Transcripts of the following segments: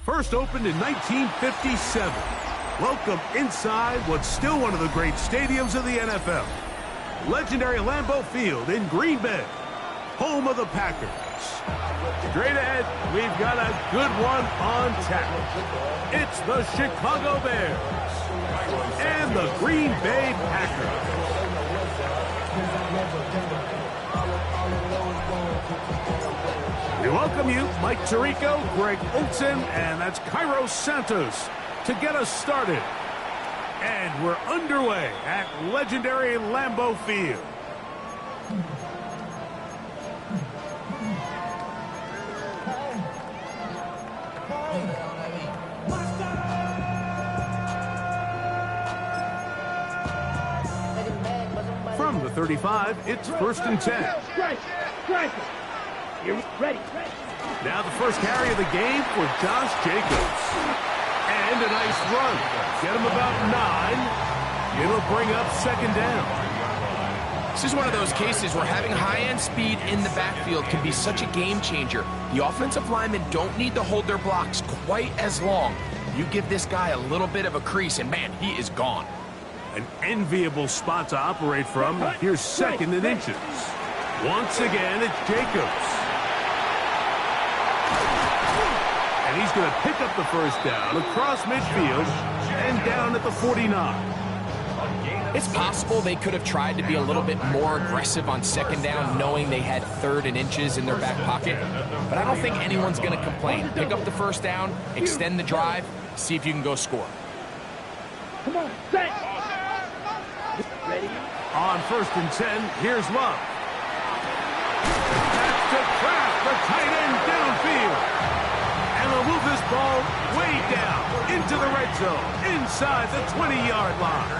First opened in 1957. Welcome inside what's still one of the great stadiums of the NFL. Legendary Lambeau Field in Green Bay, home of the Packers. Straight ahead, we've got a good one on tap. It's the Chicago Bears and the Green Bay Packers. We welcome you, Mike Tirico, Greg Olson, and that's Cairo Santos to get us started. And we're underway at legendary Lambeau Field. From the 35, it's 1st and 10. Strike. You're ready. Now the first carry of the game for Josh Jacobs. And a nice run. Get him about 9. It'll bring up 2nd down. This is one of those cases where having high-end speed in the backfield can be such a game changer. The offensive linemen don't need to hold their blocks quite as long. You give this guy a little bit of a crease, and man, he is gone. An enviable spot to operate from. Here's 2nd and inches. Once again, it's Jacobs. And he's going to pick up the 1st down across midfield and down at the 49. It's possible they could have tried to be a little bit more aggressive on 2nd down, knowing they had 3rd and inches in their back pocket. But I don't think anyone's going to complain. Pick up the 1st down, extend the drive, see if you can go score. Come on, set. Ready? On 1st and 10, here's Love. That's to Kraft, the tight end downfield. And they'll move this ball way down into the red zone, inside the 20-yard line.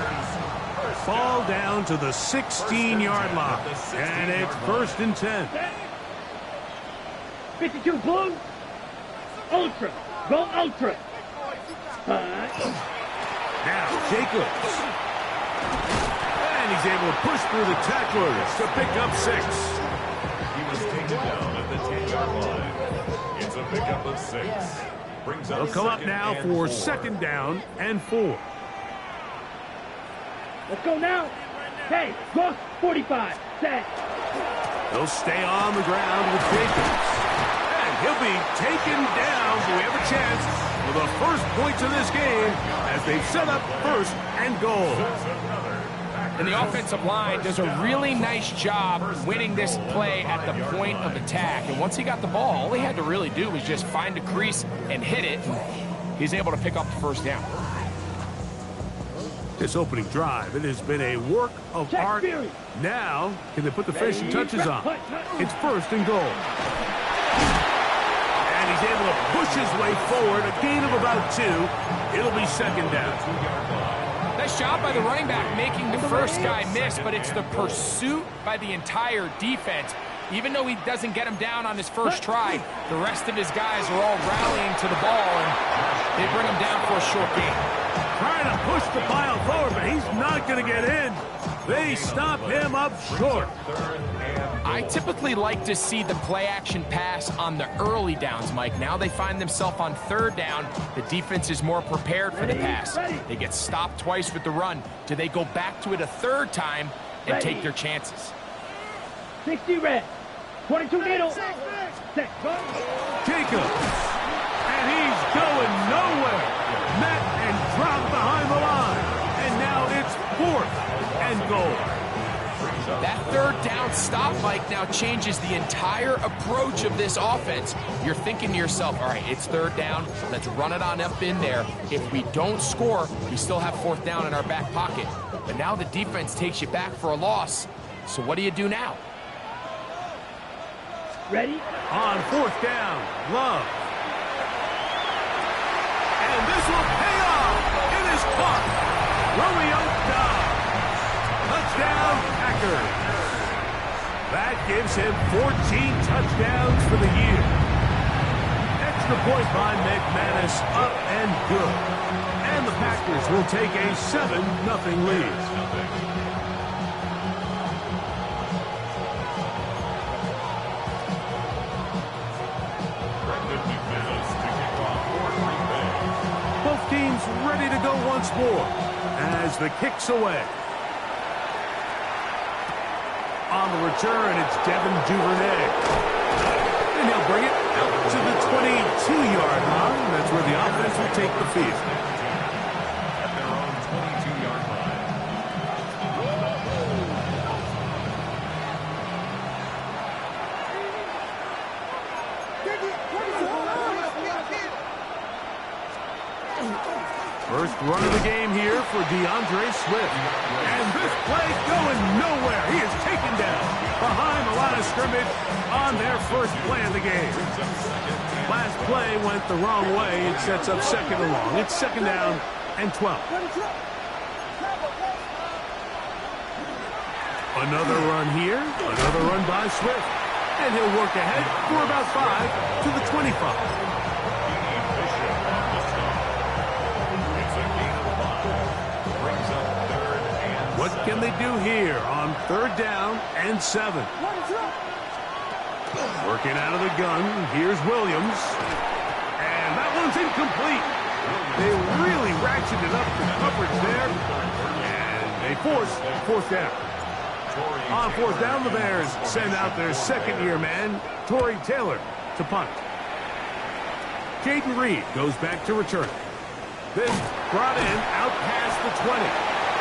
Ball down to the 16-yard line. And it's 1st and 10. 52 blue. Ultra. Go ultra. Now Jacobs. And he's able to push through the tacklers to pick up 6. He was taken down at the 10-yard line. It's a pickup of 6. Brings up They'll come up now for 2nd down and 4. Let's go now. Hey, look, 45. Set. They'll stay on the ground with Jacobs. And he'll be taken down. Do we have a chance for the first points of this game as they've set up 1st and goal. And the offensive line does a really nice job winning this play at the point of attack. And once he got the ball, all he had to really do was just find a crease and hit it. And he's able to pick up the 1st down. This opening drive, it has been a work of art. Now, can they put the finishing touches on? It's 1st and goal. And he's able to push his way forward, a gain of about 2. It'll be 2nd down. Nice job by the running back making the first guy miss, but it's the pursuit by the entire defense. Even though he doesn't get him down on his first try, the rest of his guys are all rallying to the ball, and they bring him down for a short gain. Trying to push the pile forward, but he's not going to get in. They stop him up short. I typically like to see the play-action pass on the early downs, Mike. Now they find themselves on 3rd down. The defense is more prepared for the pass. They get stopped twice with the run. Do they go back to it a 3rd time and take their chances? 60 red. 22 needle. Set. Go. Jacobs. And he's going nowhere. Met and dropped behind the line. And now it's 4th and goal. That 3rd down stop, Mike, now changes the entire approach of this offense. You're thinking to yourself, all right, it's 3rd down. Let's run it on up in there. If we don't score, we still have 4th down in our back pocket. But now the defense takes you back for a loss. So what do you do now? Ready? On 4th down, Love. And this will pay off. It is caught. Romeo Dobbs. Touchdown, Packers. That gives him 14 touchdowns for the year. Extra point by McManus, up and good. And the Packers will take a 7-0 lead. ready to go once more as the kick's away. On the return, it's Devin Duvernay. And he'll bring it out to the 22-yard line. That's where the offense will take the field. At their own 22-yard line. First run of the game here for DeAndre Swift. And this play going nowhere. He is taken down behind the line of scrimmage on their first play of the game. Last play went the wrong way. It sets up second and long. It's second down and 12. Another run here. Another run by Swift. And he'll work ahead for about 5 to the 25. What can they do here on third down and 7? Working out of the gun. Here's Williams. And that one's incomplete. They really ratcheted up the coverage there. And they force fourth down. On fourth down, the Bears send out their second-year man, Torrey Taylor, to punt. Jaden Reed goes back to return. This brought in out past the 20.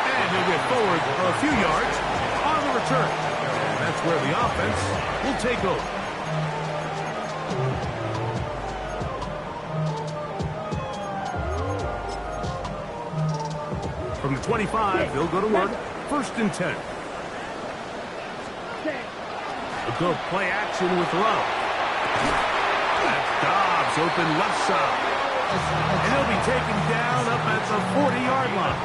And he'll get forward a few yards on the return. And that's where the offense will take over. From the 25, they'll go to work. First and 10. A good play action with Love. That's Dobbs open left side. And he'll be taken down up at the 40-yard line.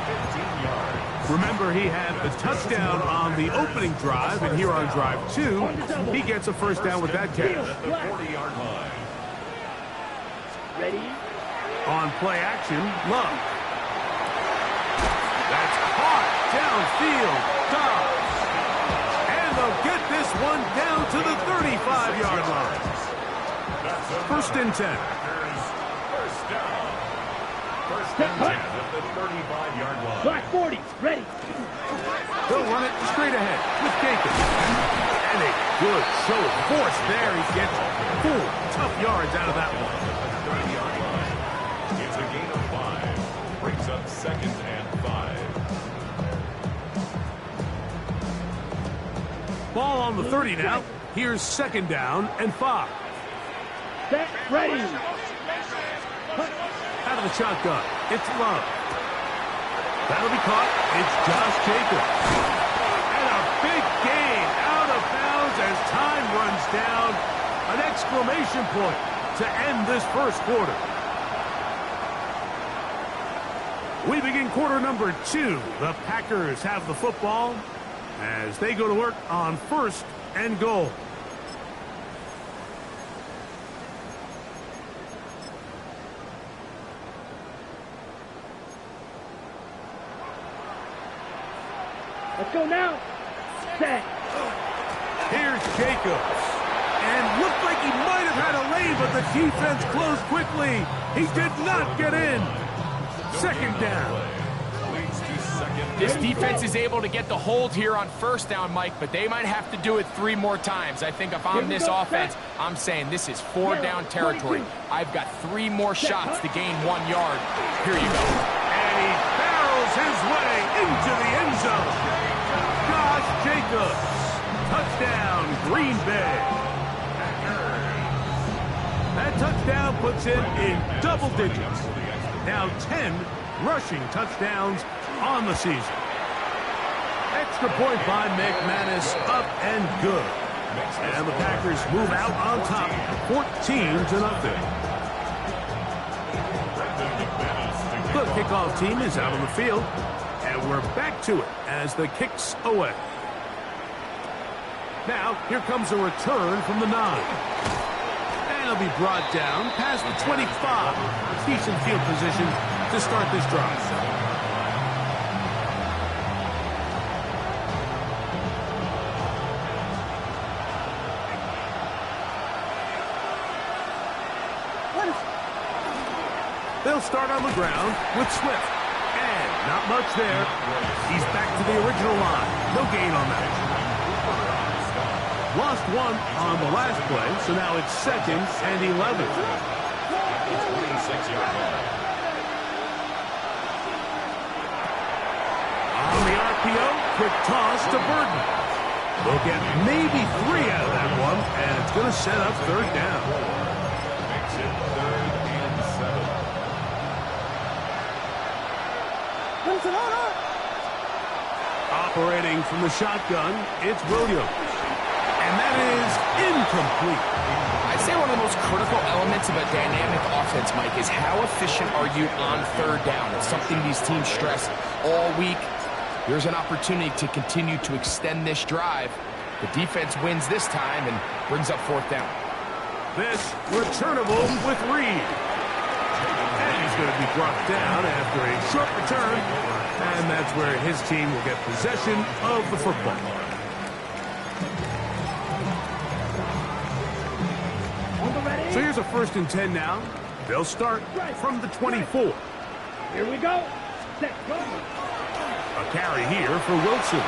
Remember, he had the touchdown on the opening drive, and here on drive 2, he gets a first down with that catch. The 40-yard line. Ready? On play action, Love. That's caught downfield. Dobbs. And they'll get this one down to the 35-yard line. First and 10. First down. First and 10 at the 35-yard line. Black 40, ready. They'll run it straight ahead with Jacobs. And a good show of force there. He gets 4 tough yards out of that one. 30-yard line. It's a gain of 5. Brings up second and 5. Ball on the 30 now. Here's second down and 5. Set, ready. Out of the shotgun, it's Love. That'll be caught. It's Josh Jacobs. And a big gain out of bounds as time runs down. An exclamation point to end this first quarter. We begin quarter number 2. The Packers have the football as they go to work on first and goal. Let's go now. Set. Here's Jacobs. And looked like he might have had a lane, but the defense closed quickly. He did not get in. Second down. This defense is able to get the hold here on first down, Mike, but they might have to do it 3 more times. I think if I'm this offense, I'm saying this is 4 down territory. I've got 3 more shots to gain 1 yard. Here you go. And he barrels his way into the end zone. Josh Jacobs. Touchdown, Green Bay. That touchdown puts him in double digits. Now 10 rushing touchdowns on the season. Extra point by McManus, up and good. And the Packers move out on top, 14-0. The kickoff team is out on the field, and we're back to it as the kick's away. Now, here comes a return from the 9. And he'll be brought down past the 25. Decent field position to start this drive. They'll start on the ground with Swift. And not much there. He's back to the original line. No gain on that. Lost one on the last play, so now it's 2nd and 11. On the RPO, quick toss to Burton. They'll get maybe 3 out of that one, and it's going to set up 3rd down. Makes it 3rd and 7. Operating from the shotgun, it's Williams. And that is incomplete. I'd say one of the most critical elements of a dynamic offense, Mike, is how efficient are you on 3rd down. It's something these teams stress all week. Here's an opportunity to continue to extend this drive. The defense wins this time and brings up 4th down. This returnable with Reed. And he's going to be brought down after a short return. And that's where his team will get possession of the football. So here's a 1st and 10 now. They'll start from the 24. Here we go. Set, go. A carry here for Wilson.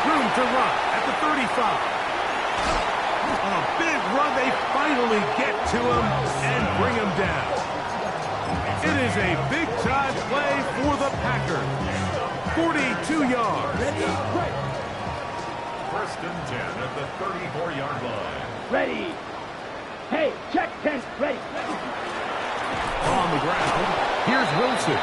Room to run at the 35. A big run. They finally get to him and bring him down. It is a big-time play for the Packers. 42 yards. 1st and 10 at the 34-yard line. Ready. Hey, check 10. Ready. On the ground, here's Wilson.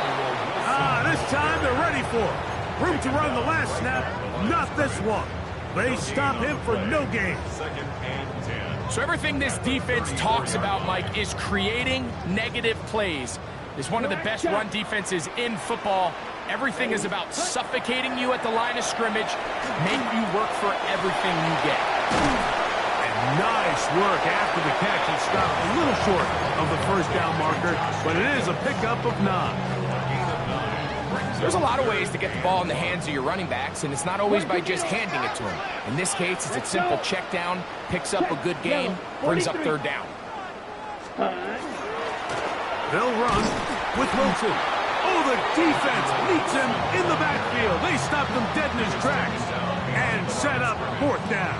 This time they're ready for it. Room to run the last snap, not this one. They stop him for no gain. 2nd and 10. So everything this defense talks about, Mike, is creating negative plays. It's one of the best run defenses in football. Everything is about suffocating you at the line of scrimmage, make you work for everything you get. And nice work after the catch. He stopped a little short of the 1st down marker, but it is a pickup of 9. There's a lot of ways to get the ball in the hands of your running backs, and it's not always by just handing it to them. In this case, it's a simple check down, picks up a good gain, brings up 3rd down. They'll run with Wilson. Oh, the defense meets him in the backfield. They stopped him dead in his tracks and set up 4th down.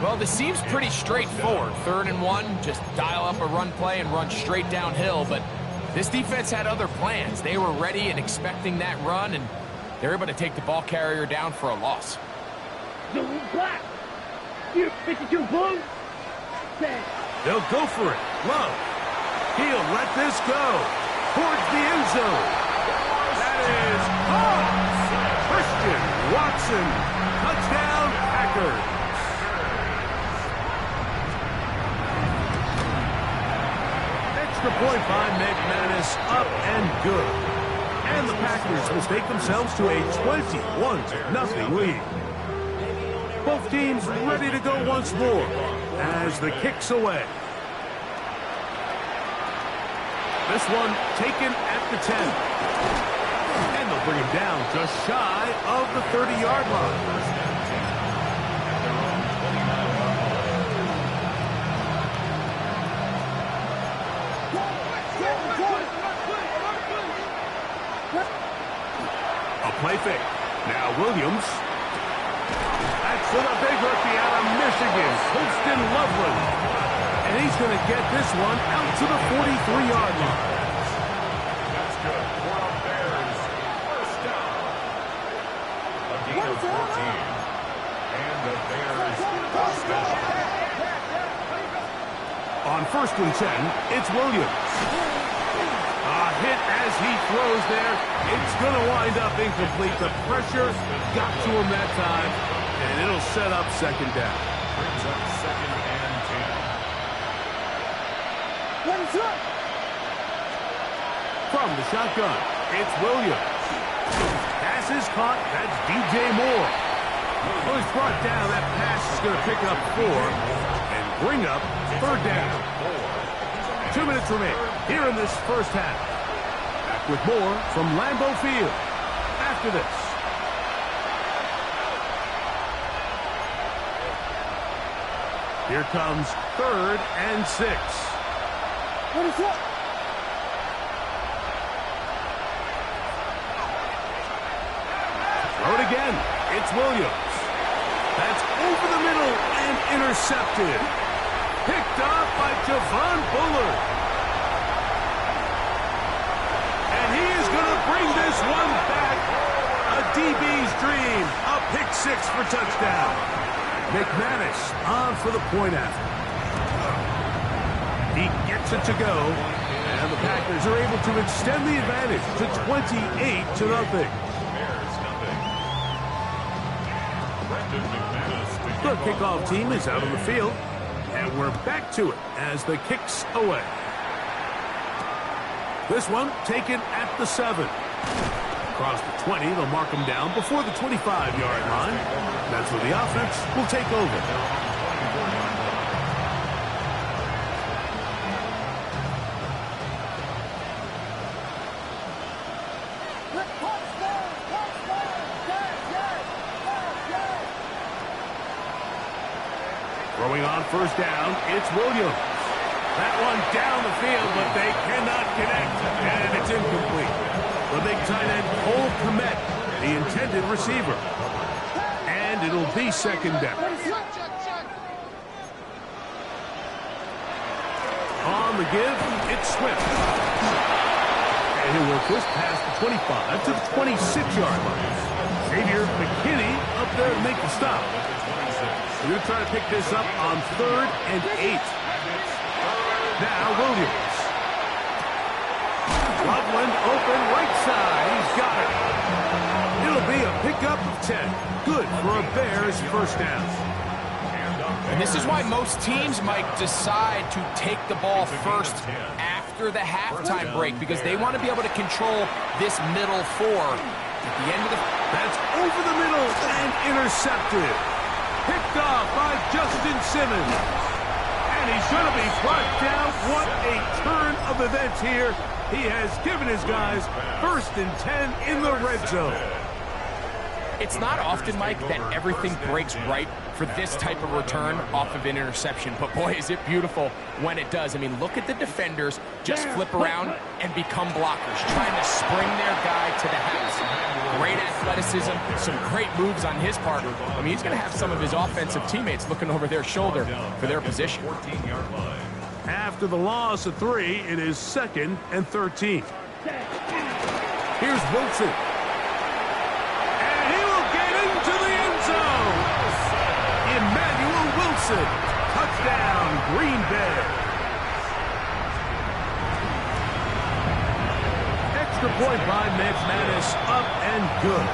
Well, this seems pretty straightforward. 3rd and 1, just dial up a run play and run straight downhill, but this defense had other plans. They were ready and expecting that run, and they're able to take the ball carrier down for a loss. Blue, black. You 52 blue. They'll go for it. Love. He'll let this go towards the end zone. That is Christian Watson. Touchdown, Packers. Extra point by McManus, up and good. And the Packers will take themselves to a 21-0 lead. Both teams ready to go once more as the kick's away. This one taken at the 10. And they'll bring him down just shy of the 30-yard line. A play fake. Now Williams. That's for the big rookie out of Michigan, Holston Loveland. And he's going to get this one out to the 43-yard line. That's good for the Bears. 1st down. A gain of 14. And the Bears 1st down. On 1st and 10, it's Williams. A hit as he throws there. It's going to wind up incomplete. The pressure got to him that time, and it'll set up 2nd down. Brings up 2nd and 10. From the shotgun, it's Williams. Pass is caught. That's DJ Moore. Well, he's brought down. That pass is going to pick up 4 and bring up 3rd down. 2 minutes remain here in this 1st half. Back with more from Lambeau Field after this. Here comes 3rd and 6. again. It's Williams. That's over the middle and intercepted. Picked up by Javon Bullard. And he is going to bring this one back. A DB's dream. A pick six for touchdown. McManus on for the point after. He gets it to go. And the Packers are able to extend the advantage to 28-0. The kickoff team is out on the field. And we're back to it as the kick's away. This one taken at the 7. Across the 20, they'll mark him down before the 25-yard line. That's where the offense will take over. Throwing on first down, it's Williams. That one down the field, but they cannot connect, and it's incomplete. The big tight end, Cole Kmet, the intended receiver. And it'll be second down. On the give, it's Swift. And he'll work this past the 25 to the 26-yard line. Xavier McKinney up there to make the stop. We're going to try to pick this up on 3rd and 8. Now Williams. Loveland open right side. He's got it. It'll be a pickup of 10. Good for a Bears first down. And this is why most teams, Mike, decide to take the ball first after the halftime break, because they want to be able to control this middle four. At the end of the... That's over the middle and intercepted. Picked off by Justin Simmons. And he's going to be brought down. What a turn of events here. He has given his guys 1st and 10 in the red zone. It's not often, Mike, that everything breaks right for this type of return off of an interception. But, boy, is it beautiful when it does. I mean, look at the defenders just flip around and become blockers, trying to spring their guy to the house. Great athleticism, some great moves on his part. I mean, he's going to have some of his offensive teammates looking over their shoulder for their position. After the loss of 3, it is 2nd and 13. Here's Wilson. Touchdown, Green Bay. Extra point by McManus, up and good.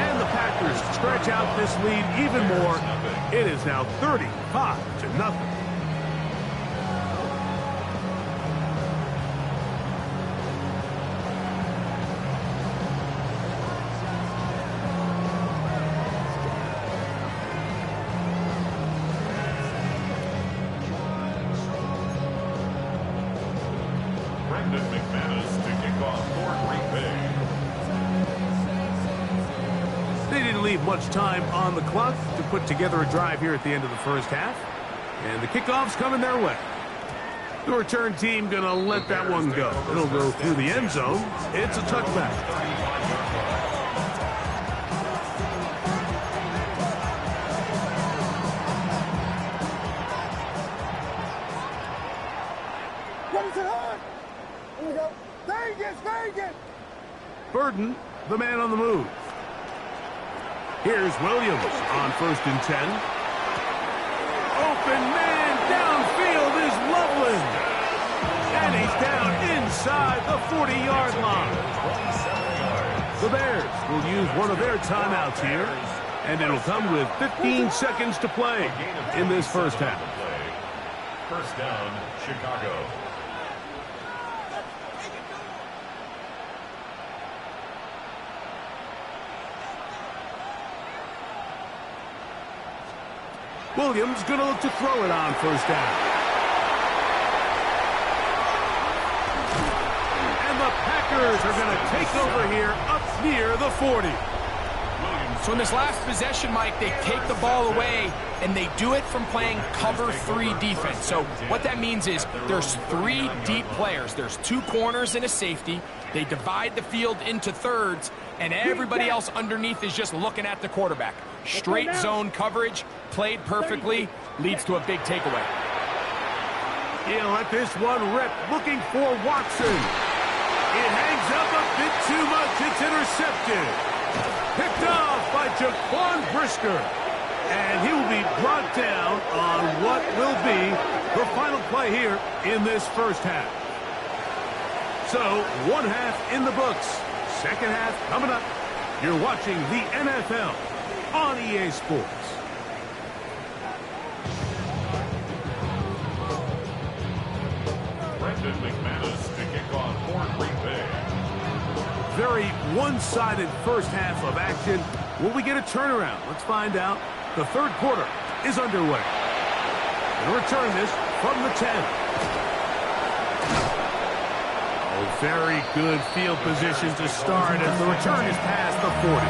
And the Packers stretch out this lead even more. It is now 35-0. Much time on the clock to put together a drive here at the end of the first half. And the kickoff's coming their way. The return team going to let that one go. It'll go through the end zone. It's a touchback. What is it on? Here we go. Vegas! Burden, the man on the move. Here's Williams on 1st and 10. Open man downfield is Loveland. And he's down inside the 40-yard line. The Bears will use one of their timeouts here. And it'll come with 15 seconds to play in this first half. First down, Chicago. Williams going to look to throw it on first down. And the Packers are going to take over here up near the 40. So in this last possession, Mike, they take the ball away, and they do it from playing cover 3 defense. So what that means is there's 3 deep players. There's 2 corners and a safety. They divide the field into thirds, and everybody else underneath is just looking at the quarterback. Straight zone coverage, played perfectly, leads to a big takeaway. He'll let this one rip, looking for Watson. It hangs up a bit too much. It's intercepted. Picked off by Jaquan Brisker. And he will be brought down on what will be the final play here in this first half. So, one half in the books. Second half coming up. You're watching the NFL on EA Sports. Brendan McManus to kick off for Green Bay. Very one-sided first half of action. Will we get a turnaround? Let's find out. The third quarter is underway. And return this from the 10. Oh, very good field position to start as the return is past the 40.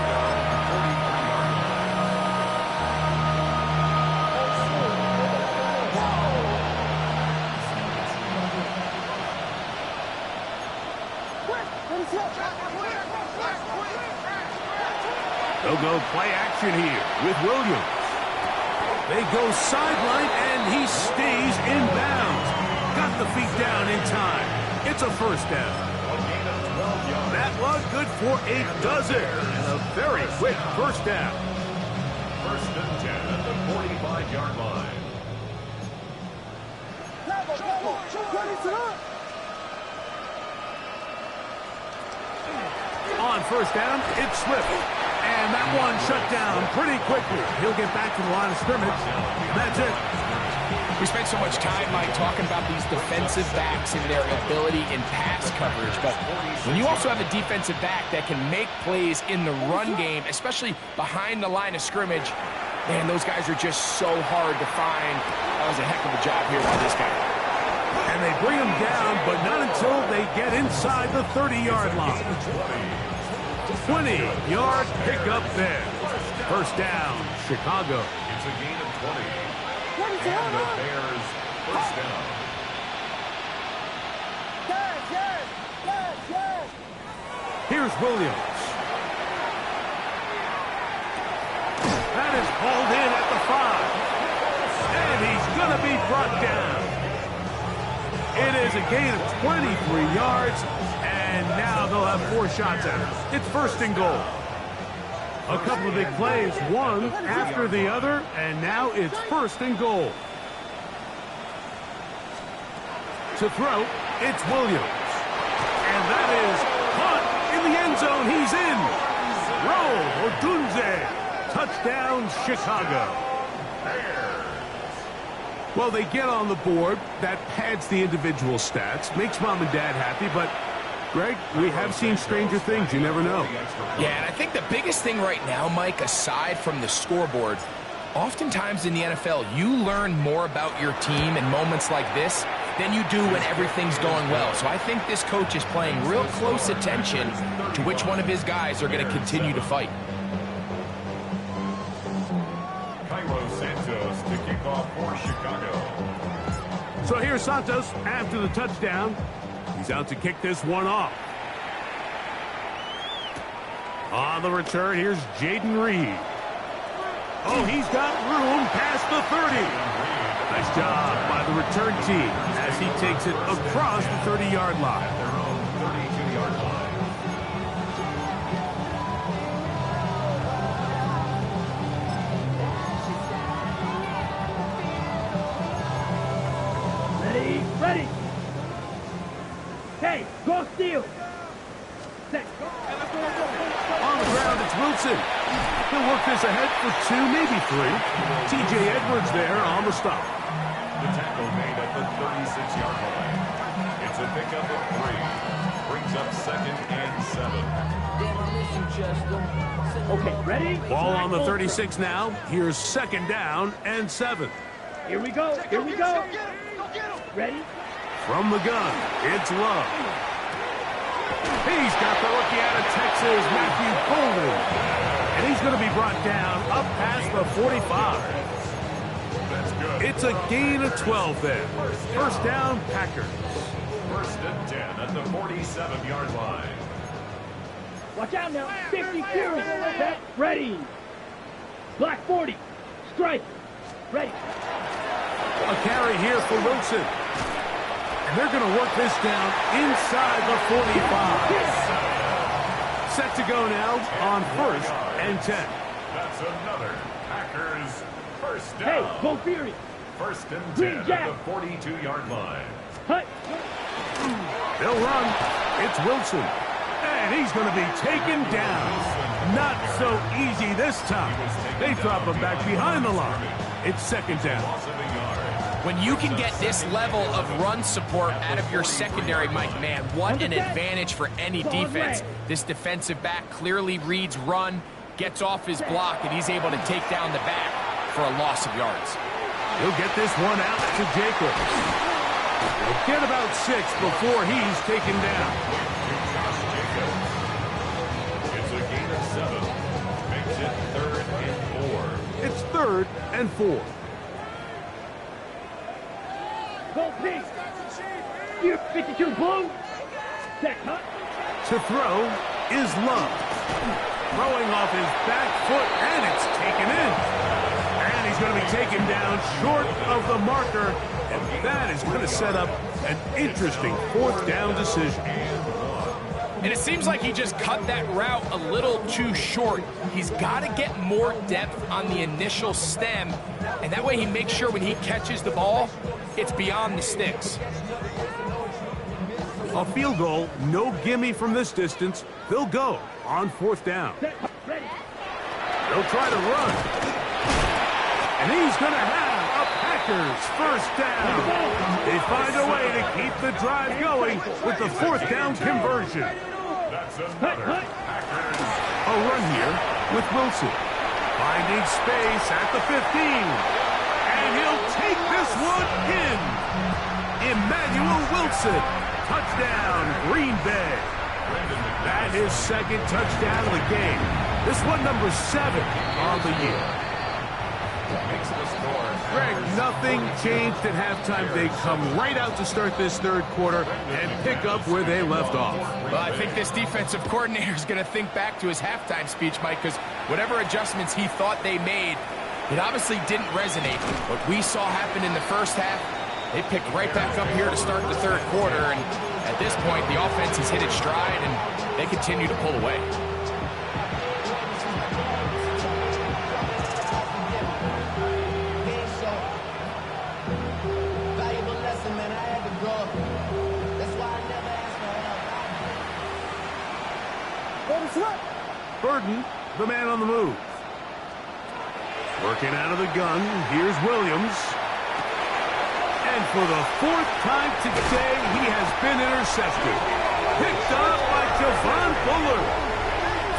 They'll go play action here with Williams. They go sideline, and he stays in bounds. Got the feet down in time. It's a first down. That one good for a dozen. And a very quick first down. First and 10 at the 45-yard line. On first down, it's Swift. And that one shut down pretty quickly. He'll get back to the line of scrimmage. That's it. We spent so much time, Mike, talking about these defensive backs and their ability in pass coverage. But when you also have a defensive back that can make plays in the run game, especially behind the line of scrimmage, man, those guys are just so hard to find. That was a heck of a job here by this guy. And they bring him down, but not until they get inside the 30-yard line. 20-yard pickup there. First down, Chicago. It's a gain of 20. And the Bears first down. Here's Williams. That is hauled in at the 5. And he's going to be brought down. It is a gain of 23 yards. And now they'll have 4 shots at it. It's first and goal. A couple of big plays, one after the other, and now it's first and goal. To throw, it's Williams. And that is caught in the end zone. He's in. Roll, Odunze. Touchdown, Chicago. Well, they get on the board. That pads the individual stats, makes mom and dad happy, but Greg, we have seen stranger things. You never know. Yeah, and I think the biggest thing right now, Mike, aside from the scoreboard, oftentimes in the NFL, you learn more about your team in moments like this than you do when everything's going well. So I think this coach is paying real close attention to which one of his guys are going to continue to fight. Cairo Santos to kick off for Chicago. So here's Santos after the touchdown. He's out to kick this one off. On the return, here's Jaden Reed. Oh, he's got room past the 30. Nice job by the return team as he takes it across the 30-yard line. At their own 32-yard line. Ready. Hey, go steal. On the ground, it's Wilson. He'll work this ahead for 2, maybe 3. T.J. Edwards there on the stop. The tackle made at the 36-yard line. It's a pickup of 3. Brings up second and 7. Okay, ready? Ball on the 36 now. Here's second down and 7. Here we go. Ready? From the gun, it's Love. He's got the rookie out of Texas, Matthew Golden. And he's going to be brought down up past the 45. That's good. It's a gain of 12 there. First down, Packers. First and 10 at the 47-yard line. Watch out now. 50 series. Set. Ready. Black 40. Strike. Ready. A carry here for Wilson. And they're going to work this down inside the 45. Set to go now on first and 10. That's another Packers first down. Hey, go Fury. First and Green 10 Jack. at the 42-yard line. Hut. They'll run. It's Wilson. And he's going to be taken down. Not so easy this time. They drop him back behind the line. It's second down. Loss of a yard. When you can get this level of run support out of your secondary, Mike, man, what an advantage for any defense. This defensive back clearly reads run, gets off his block, and he's able to take down the back for a loss of yards. He'll get this one out to Jacobs. He'll get about 6 before he's taken down. Josh Jacobs. It's a gain of 7. Makes it 3rd and 4. It's 3rd and 4. Go Pete. You're 52 blue. Set. Hut. To throw is Love. Throwing off his back foot, and it's taken in. And he's going to be taken down short of the marker, and that is going to set up an interesting 4th down decision. And it seems like he just cut that route a little too short. He's got to get more depth on the initial stem, and that way he makes sure when he catches the ball, it's beyond the sticks. A field goal, no gimme from this distance. They'll go on 4th down. Set. Ready. They'll try to run. And he's going to have a Packers first down. They find a way to keep the drive going with the 4th down conversion. That's another Packers. A run here with Wilson. Finding space at the 15. And he'll take this one in. Emmanuel Wilson. Touchdown, Green Bay. That is 2nd touchdown of the game. This one number 7 on the year. Makes the score. Greg, nothing changed at halftime. They come right out to start this 3rd quarter and pick up where they left off. Well, I think this defensive coordinator is going to think back to his halftime speech, Mike, because whatever adjustments he thought they made, it obviously didn't resonate. What we saw happen in the first half, they picked right back up here to start the 3rd quarter, and at this point, the offense has hit its stride, and they continue to pull away. Burden, the man on the move. Working out of the gun, here's Williams. And for the 4th time today, he has been intercepted. Picked up by Javon Fuller.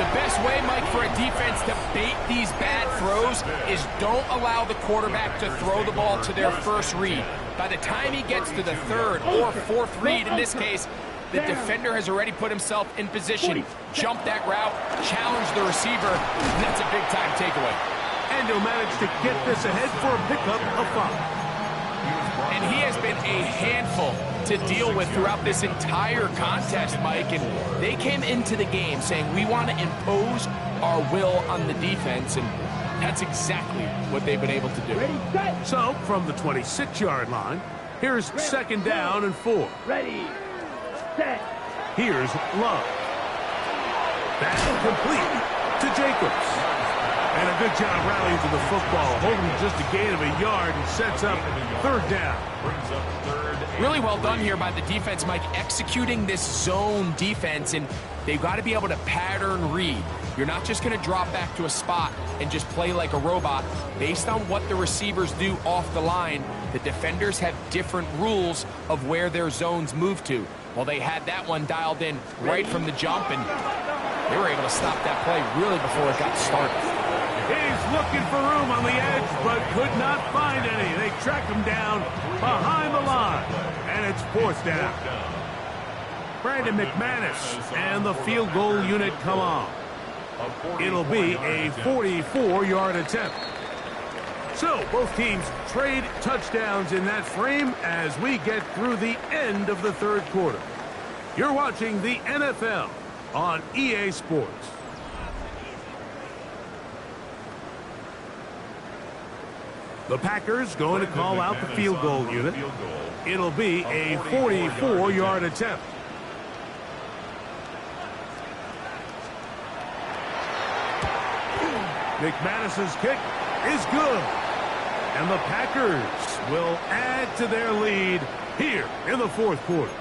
The best way, Mike, for a defense to bait these bad throws is don't allow the quarterback to throw the ball to their first read. By the time he gets to the 3rd or 4th read, in this case, the defender has already put himself in position, jumped that route, challenged the receiver, and that's a big-time takeaway. And he'll manage to get this ahead for a pickup of 5. And he has been a handful to deal with throughout this entire contest, Mike. And they came into the game saying, we want to impose our will on the defense. And that's exactly what they've been able to do. Ready, set. So, from the 26-yard line, here's 2nd down and 4. Ready, set. Here's Love. That's complete to Jacobs. And a good job rallying to the football, holding just a gain of a yard and sets up 3rd down. Brings up 3rd. Really well done here by the defense, Mike, executing this zone defense, and they've got to be able to pattern read. You're not just going to drop back to a spot and just play like a robot. Based on what the receivers do off the line, the defenders have different rules of where their zones move to. Well, they had that one dialed in right from the jump, and they were able to stop that play really before it got started. He's looking for room on the edge, but could not find any. They track him down behind the line, and it's 4th down. Brandon McManus and the field goal unit come on. It'll be a 44-yard attempt. So both teams trade touchdowns in that frame as we get through the end of the third quarter. You're watching the NFL on EA Sports. The Packers going to call out the field goal unit. It'll be a 44-yard attempt. McManus's kick is good. And the Packers will add to their lead here in the fourth quarter.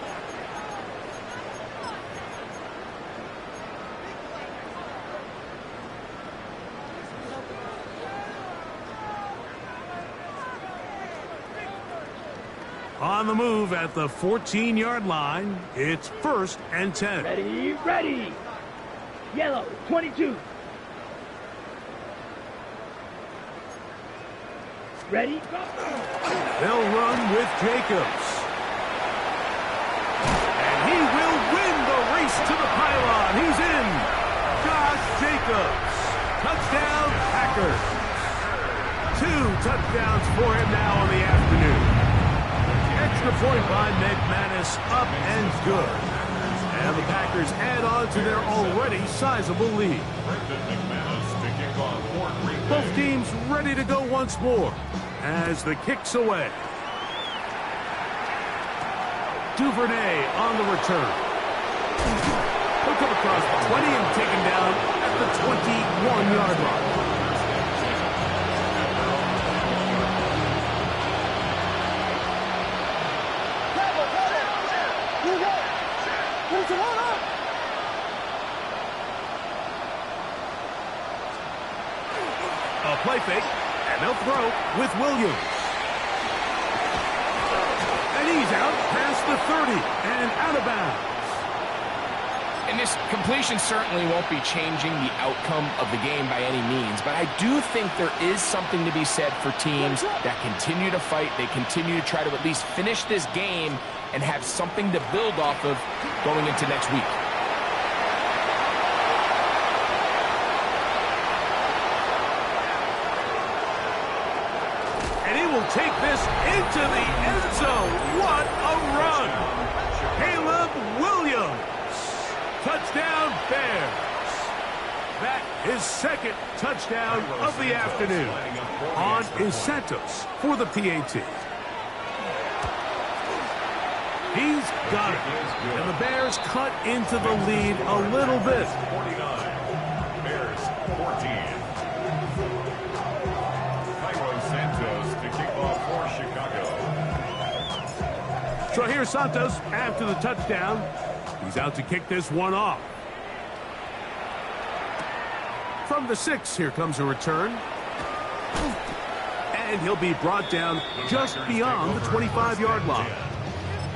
On the move at the 14-yard line, it's 1st and 10. Ready, ready. Yellow, 22. Ready, go. They'll run with Jacobs. And he will win the race to the pylon. He's in. Josh Jacobs. Touchdown, Packers. 2 touchdowns for him now on the afternoon. Extra point by McManus, up and good. And the Packers add on to their already sizable lead. Both teams ready to go once more as the kick's away. Duvernay on the return. He'll come across the 20 and taken down at the 21-yard line. A play fake, and they'll throw with Williams. And he's out past the 30 and out of bounds. And this completion certainly won't be changing the outcome of the game by any means, but I do think there is something to be said for teams that continue to fight. They continue to try to at least finish this game and have something to build off of going into next week. And he will take this into the end zone. What a run! Caleb Williams. Touchdown, Bears. That is second touchdown of the afternoon on Santos for the PAT. He's got it. And the Bears cut into the lead a little bit. 49. Bears 14. Santos to kick off for Chicago. So here's Santos after the touchdown. He's out to kick this one off. From the 6, here comes a return. And he'll be brought down just beyond the 25-yard line.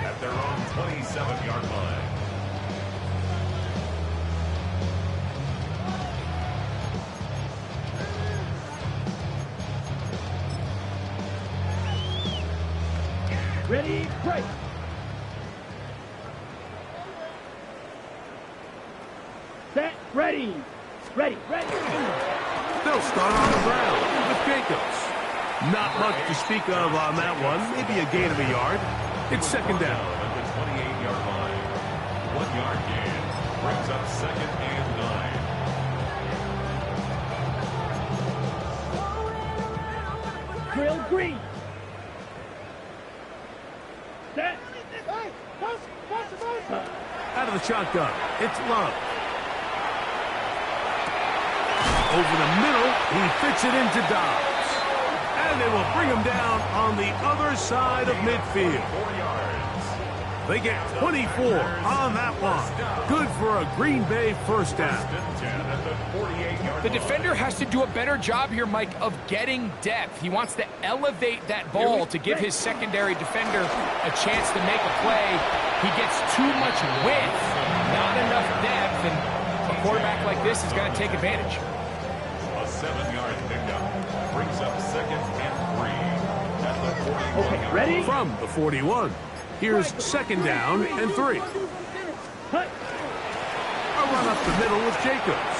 At their own 27-yard line. Ready, break. Set, ready. Ready, ready. They'll start on the ground with Jacobs. Not much to speak of on that one. Maybe a gain of a yard. It's second down. At the 28-yard line. 1-yard gain. Brings up 2nd and 9. Drill green. Set. Out of the shotgun, it's Love. Over the middle, he fits it into Dobbs. And they will bring him down on the other side of midfield. 4 yards. They get 24 on that one. Good for a Green Bay first down. At the 48-yard The defender has to do a better job here, Mike, of getting depth. He wants to elevate that ball to give his secondary defender a chance to make a play. He gets too much width, not enough depth, and a quarterback like this is going to take advantage. A 7-yard pickup. Brings up 2nd and 3. At the 41-yard Okay, ready? From the 41, here's second down and 3. Cut. A run up the middle with Jacobs.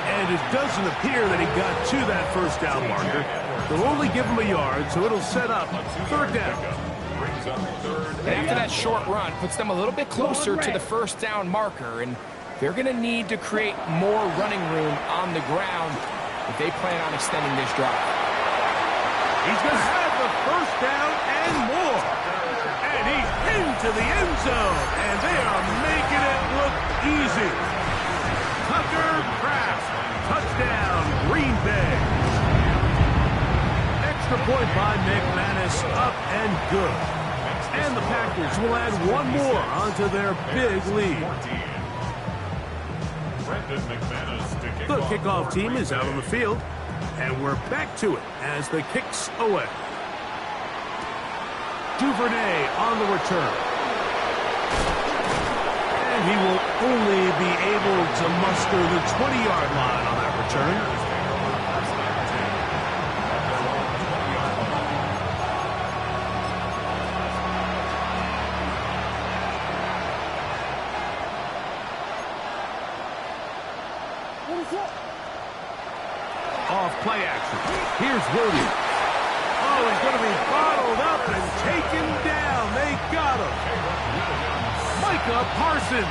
And it doesn't appear that he got to that first down marker. They'll only give him a yard, so it'll set up third down. And after that short run, puts them a little bit closer to the first down marker, and they're going to need to create more running room on the ground if they plan on extending this drive. He's going to have the first down and more. And he's into the end zone, and they are making it look easy. Tucker Kraft, touchdown, Green Bay. Extra point by McManus, up and good. And the Packers will add one more onto their big lead. The kickoff team is out on the field, and we're back to it as the kick's away. Duvernay on the return. And he will only be able to muster the 20-yard line on that return. Off play action. Here's Williams. Oh, he's going to be bottled up and taken down. They got him. Micah Parsons.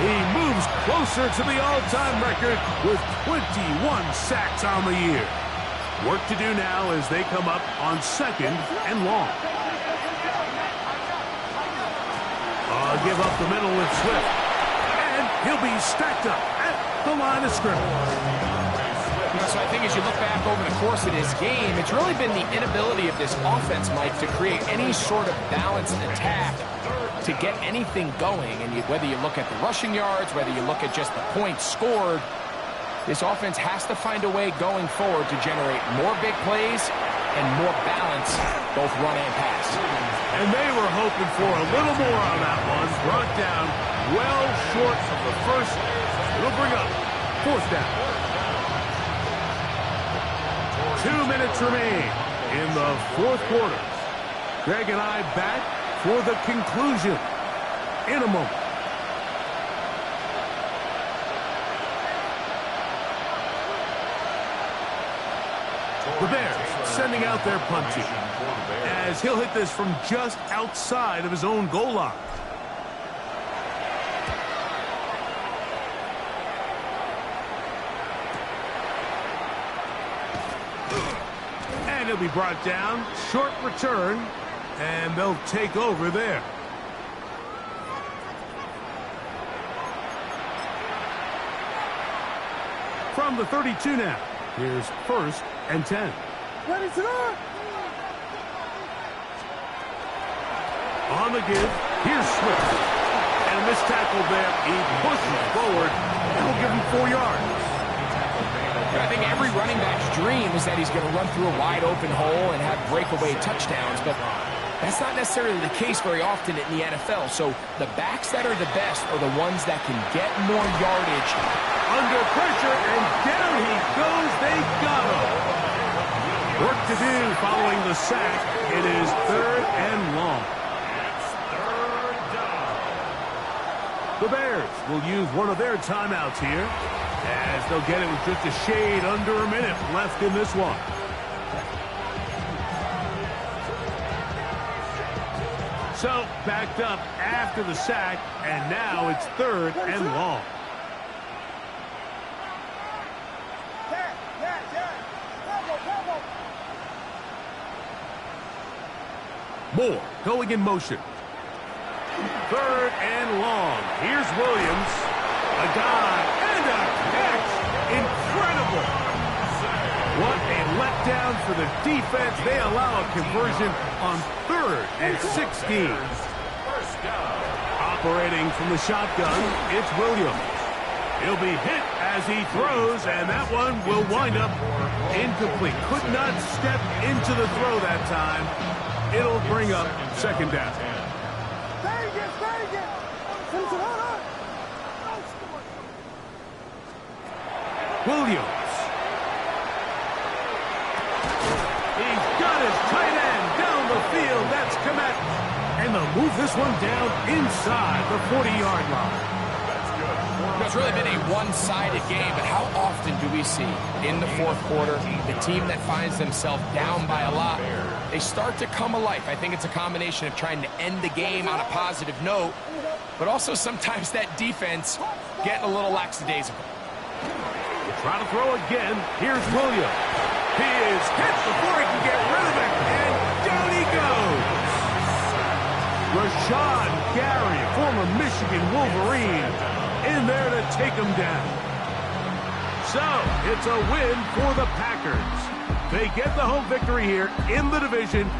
He moves closer to the all-time record with 21 sacks on the year. Work to do now as they come up on second and long. Give up the middle with Swift. And he'll be stacked up at the line of scrimmage. So I think as you look back over the course of this game, it's really been the inability of this offense, Mike, to create any sort of balanced attack to get anything going. And whether you look at the rushing yards, whether you look at just the points scored, this offense has to find a way going forward to generate more big plays and more balance, both run and pass. And they were hoping for a little more on that one. Brought down well short of the first. It'll bring up fourth down. 2 minutes remain in the fourth quarter. Greg and I back for the conclusion in a moment. The Bears sending out their punt team as he'll hit this from just outside of his own goal line. He'll be brought down, short return, and they'll take over there. From the 32 now, here's first and 10. Ready to go! On the give, here's Swift. And a missed tackle there. He pushes forward. That'll give him 4 yards. I think every running back's dream is that he's going to run through a wide-open hole and have breakaway touchdowns, but that's not necessarily the case very often in the NFL. So the backs that are the best are the ones that can get more yardage. Under pressure, and down he goes. They got him. Work to do following the sack. It is third and long. The Bears will use one of their timeouts here, as they'll get it with just a shade under a minute left in this one. So, backed up after the sack, and now it's third and long. Moore going in motion. Third and long. Here's Williams. A dive and a catch. Incredible. What a letdown for the defense. They allow a conversion on third and 16. Operating from the shotgun, it's Williams. He'll be hit as he throws, and that one will wind up incomplete. Could not step into the throw that time. It'll bring up second down. Williams. He's got his tight end down the field. That's Komet. And they'll move this one down inside the 40-yard line. It's really been a one-sided game, but how often do we see in the fourth quarter the team that finds themselves down by a lot, they start to come alive? I think it's a combination of trying to end the game on a positive note, but also sometimes that defense getting a little lackadaisical. Trying to throw again. Here's Williams. He is hit before he can get rid of it, and down he goes. Rashawn Gary, former Michigan Wolverine, in there to take him down. So, it's a win for the Packers. They get the home victory here in the division